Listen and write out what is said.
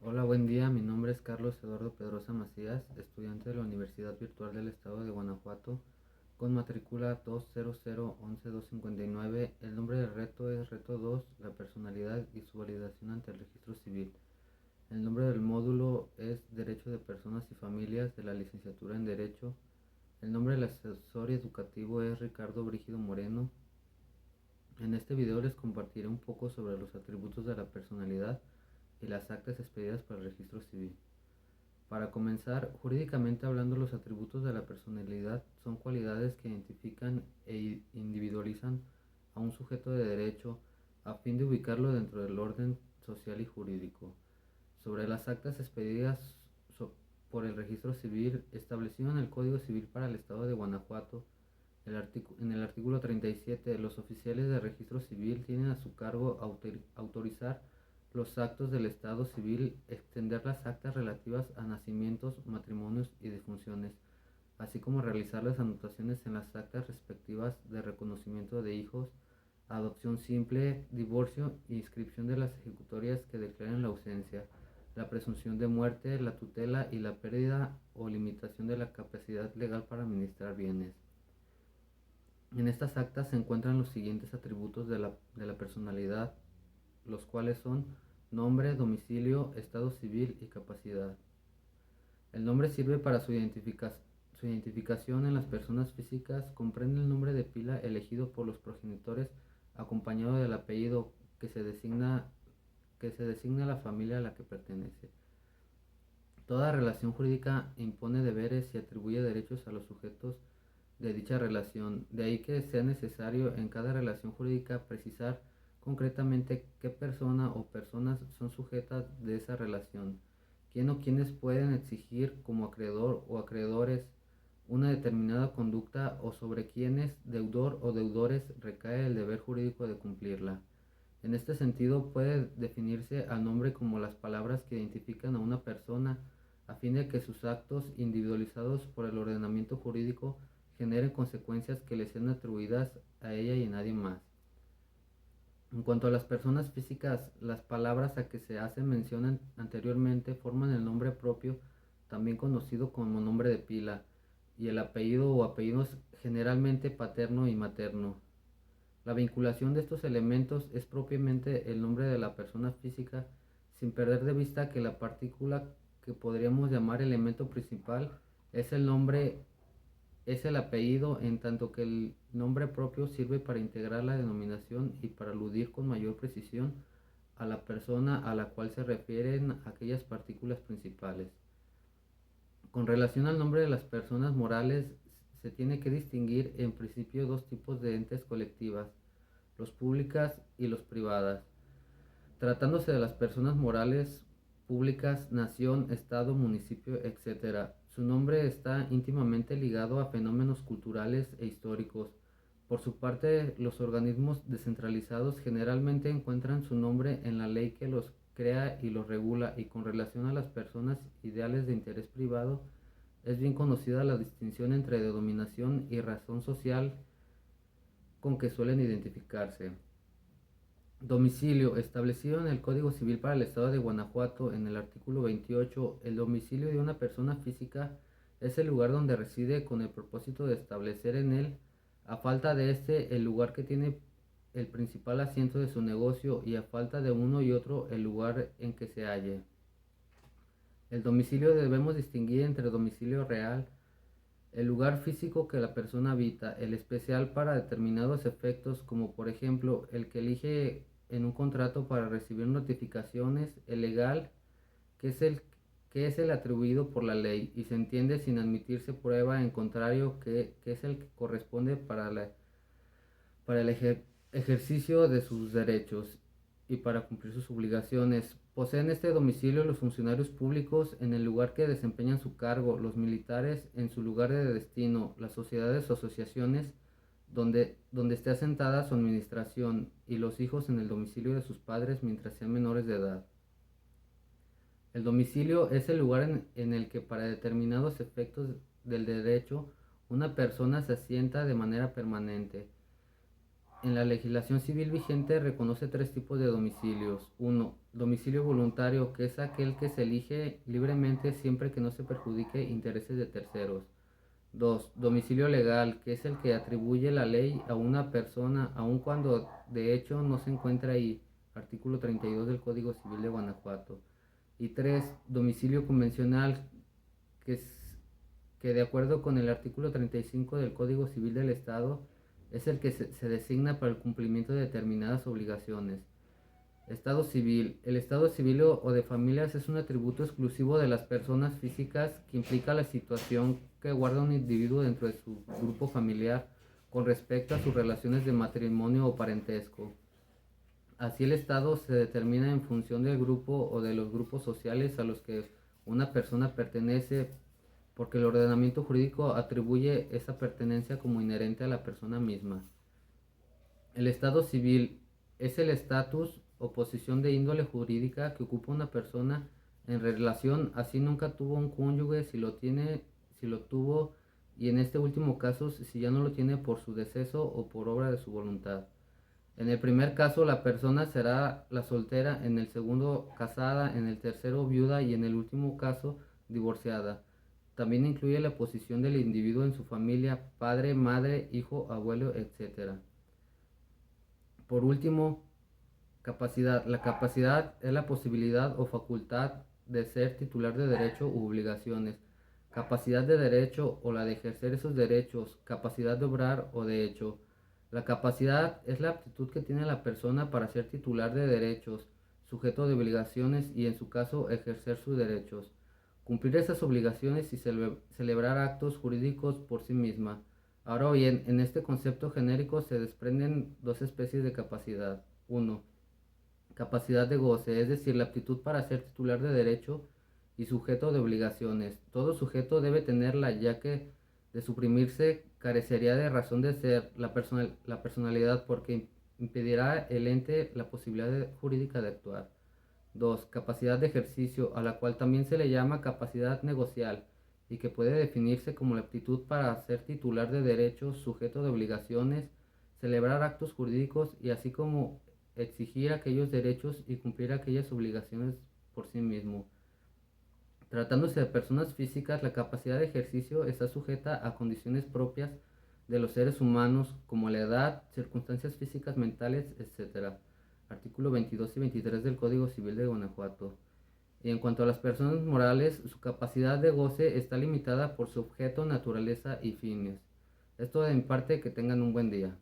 Hola, buen día. Mi nombre es Carlos Eduardo Pedrosa Macías, estudiante de la Universidad Virtual del Estado de Guanajuato, con matrícula 20011-259. El nombre del reto es Reto 2, la personalidad y su validación ante el registro civil. El nombre del módulo es Derecho de Personas y Familias de la licenciatura en Derecho. El nombre del asesor educativo es Ricardo Brígido Moreno. En este video les compartiré un poco sobre los atributos de la personalidad y las actas expedidas para el registro civil. Para comenzar, jurídicamente hablando, los atributos de la personalidad son cualidades que identifican e individualizan a un sujeto de derecho a fin de ubicarlo dentro del orden social y jurídico. Sobre las actas expedidas por el registro civil establecido en el Código Civil para el Estado de Guanajuato, en el artículo 37, los oficiales de registro civil tienen a su cargo autorizar los actos del Estado civil, extender las actas relativas a nacimientos, matrimonios y defunciones, así como realizar las anotaciones en las actas respectivas de reconocimiento de hijos, adopción simple, divorcio e inscripción de las ejecutorias que declaren la ausencia, la presunción de muerte, la tutela y la pérdida o limitación de la capacidad legal para administrar bienes. En estas actas se encuentran los siguientes atributos de la personalidad, los cuales son nombre, domicilio, estado civil y capacidad. El nombre sirve para su identificación en las personas físicas, comprende el nombre de pila elegido por los progenitores acompañado del apellido que se designa a la familia a la que pertenece. Toda relación jurídica impone deberes y atribuye derechos a los sujetos de dicha relación, de ahí que sea necesario en cada relación jurídica precisar concretamente qué persona o personas son sujetas de esa relación, quién o quiénes pueden exigir como acreedor o acreedores una determinada conducta o sobre quiénes, deudor o deudores, recae el deber jurídico de cumplirla. En este sentido, puede definirse al nombre como las palabras que identifican a una persona a fin de que sus actos, individualizados por el ordenamiento jurídico, generen consecuencias que le sean atribuidas a ella y a nadie más. En cuanto a las personas físicas, las palabras a que se hace mención anteriormente forman el nombre propio, también conocido como nombre de pila, y el apellido o apellidos generalmente paterno y materno. La vinculación de estos elementos es propiamente el nombre de la persona física, sin perder de vista que la partícula que podríamos llamar elemento principal es el nombre, es el apellido, en tanto que el nombre propio sirve para integrar la denominación y para aludir con mayor precisión a la persona a la cual se refieren aquellas partículas principales. Con relación al nombre de las personas morales, se tiene que distinguir en principio dos tipos de entes colectivas, los públicas y los privadas. Tratándose de las personas morales públicas, nación, estado, municipio, etc., su nombre está íntimamente ligado a fenómenos culturales e históricos. Por su parte, los organismos descentralizados generalmente encuentran su nombre en la ley que los crea y los regula, y con relación a las personas ideales de interés privado, es bien conocida la distinción entre denominación y razón social con que suelen identificarse. Domicilio. Establecido en el Código Civil para el Estado de Guanajuato en el artículo 28, el domicilio de una persona física es el lugar donde reside con el propósito de establecer en él, a falta de este, el lugar que tiene el principal asiento de su negocio, y a falta de uno y otro, el lugar en que se halle. El domicilio debemos distinguir entre domicilio real, el lugar físico que la persona habita, el especial para determinados efectos, como por ejemplo el que elige en un contrato para recibir notificaciones, el legal, que es el atribuido por la ley y se entiende sin admitirse prueba en contrario, que es el que corresponde para el ejercicio de sus derechos y para cumplir sus obligaciones. Poseen este domicilio los funcionarios públicos en el lugar que desempeñan su cargo, los militares en su lugar de destino, las sociedades o asociaciones donde esté asentada su administración, y los hijos en el domicilio de sus padres mientras sean menores de edad. El domicilio es el lugar en el que para determinados efectos del derecho una persona se asienta de manera permanente. En la legislación civil vigente reconoce tres tipos de domicilios. 1. Domicilio voluntario, que es aquel que se elige libremente siempre que no se perjudique intereses de terceros. 2. Domicilio legal, que es el que atribuye la ley a una persona, aun cuando de hecho no se encuentra ahí. Artículo 32 del Código Civil de Guanajuato. Y 3. Domicilio convencional, que, es, que de acuerdo con el artículo 35 del Código Civil del Estado, es el que se designa para el cumplimiento de determinadas obligaciones. Estado civil. El estado civil o de familias es un atributo exclusivo de las personas físicas que implica la situación que guarda un individuo dentro de su grupo familiar con respecto a sus relaciones de matrimonio o parentesco. Así el estado se determina en función del grupo o de los grupos sociales a los que una persona pertenece, porque el ordenamiento jurídico atribuye esa pertenencia como inherente a la persona misma. El estado civil es el estatus o posición de índole jurídica que ocupa una persona en relación, así nunca tuvo un cónyuge, si lo tiene, si lo tuvo, y en este último caso, si ya no lo tiene por su deceso o por obra de su voluntad. En el primer caso, la persona será la soltera, en el segundo, casada, en el tercero, viuda y en el último caso, divorciada. También incluye la posición del individuo en su familia, padre, madre, hijo, abuelo, etc. Por último, capacidad. La capacidad es la posibilidad o facultad de ser titular de derecho u obligaciones. Capacidad de derecho o la de ejercer esos derechos. Capacidad de obrar o de hecho. La capacidad es la aptitud que tiene la persona para ser titular de derechos, sujeto de obligaciones y en su caso ejercer sus derechos. Cumplir esas obligaciones y celebrar actos jurídicos por sí misma. Ahora bien, en este concepto genérico se desprenden dos especies de capacidad. 1. Capacidad de goce, es decir, la aptitud para ser titular de derecho y sujeto de obligaciones. Todo sujeto debe tenerla, ya que de suprimirse carecería de razón de ser la personalidad, porque impedirá el ente la posibilidad jurídica de actuar. 2. Capacidad de ejercicio, a la cual también se le llama capacidad negocial y que puede definirse como la aptitud para ser titular de derechos, sujeto de obligaciones, celebrar actos jurídicos y así como exigir aquellos derechos y cumplir aquellas obligaciones por sí mismo. Tratándose de personas físicas, la capacidad de ejercicio está sujeta a condiciones propias de los seres humanos como la edad, circunstancias físicas, mentales, etc. Artículo 22 y 23 del Código Civil de Guanajuato. Y en cuanto a las personas morales, su capacidad de goce está limitada por su objeto, naturaleza y fines. Esto en parte, que tengan un buen día.